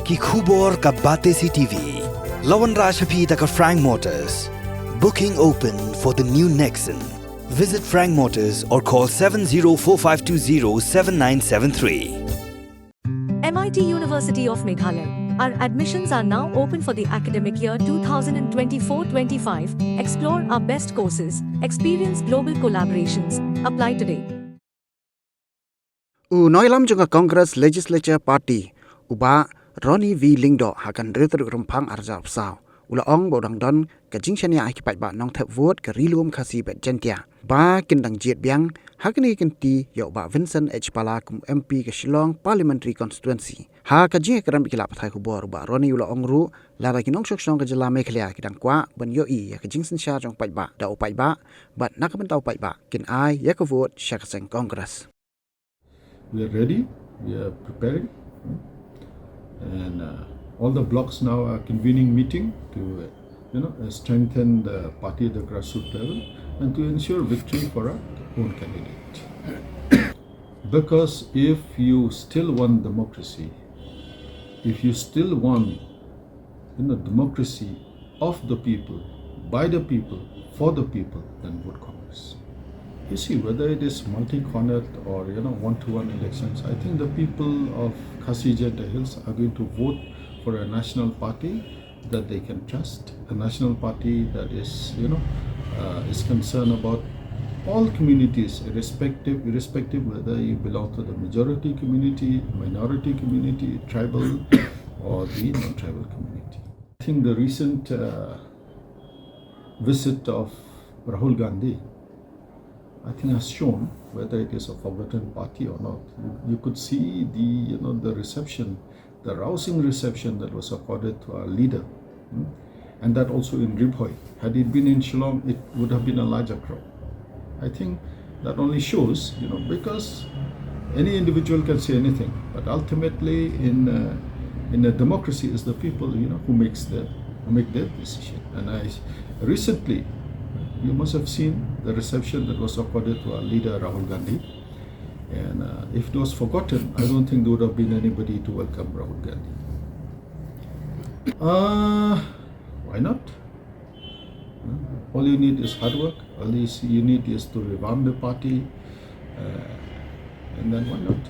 कि khubor ka bate si TV. Lawan Rashaphi taka Frank Motors. Booking open for the new Nexon. Visit Frank Motors or call 7045207973. MIT University of Meghalaya. Our admissions are now open for the academic year 2024-25. Explore our best courses, experience global collaborations. Apply today. Noilam juga Congress Legislature Party uba Ronnie V Lingdo hakan retur rumpang arjab saw. Ula ong bodang don ka jingshania akipat ba nong thep vote ka rilum khasi bet jentia. Ba kindang jet biang hakani kinti yo ba Vincent H Pala kum MP ka Shillong Parliamentary Constituency. Ha ka jing ekram ikila pathai ku bor ba Ronnie ula ong ru la ba kinong shok shong ka jela Meghalaya kidang kwa ban yo I ya ka jingsen sha jong pai ba da upai ba but nakaban tau pai ba kin ai ya ka vote shakaseng Congress. We are ready, we are preparing, and all the blocks now are convening meeting to strengthen the party at the grassroots level and to ensure victory for our own candidate. Because if you still want democracy, if you still want democracy of the people, by the people, for the people, then vote Congress. You see, whether it is multi-cornered or one-to-one elections, I think the people of Khasija and the Hills are going to vote for a national party that they can trust, a national party that is is concerned about all communities, irrespective whether you belong to the majority community, minority community, tribal or the non-tribal community. I think the recent visit of Rahul Gandhi, I think has shown whether it is a forgotten party or not. You could see the reception, the rousing reception that was accorded to our leader, and that also in Ribhoi. Had it been in Shillong, it would have been a larger crowd. I think that only shows, because any individual can say anything, but ultimately in a democracy, is the people who make their decision. And recently, you must have seen the reception that was accorded to our leader Rahul Gandhi, and if it was forgotten, I don't think there would have been anybody to welcome Rahul Gandhi. Why not? All you need is hard work. All you need is to revamp the party, and then why not?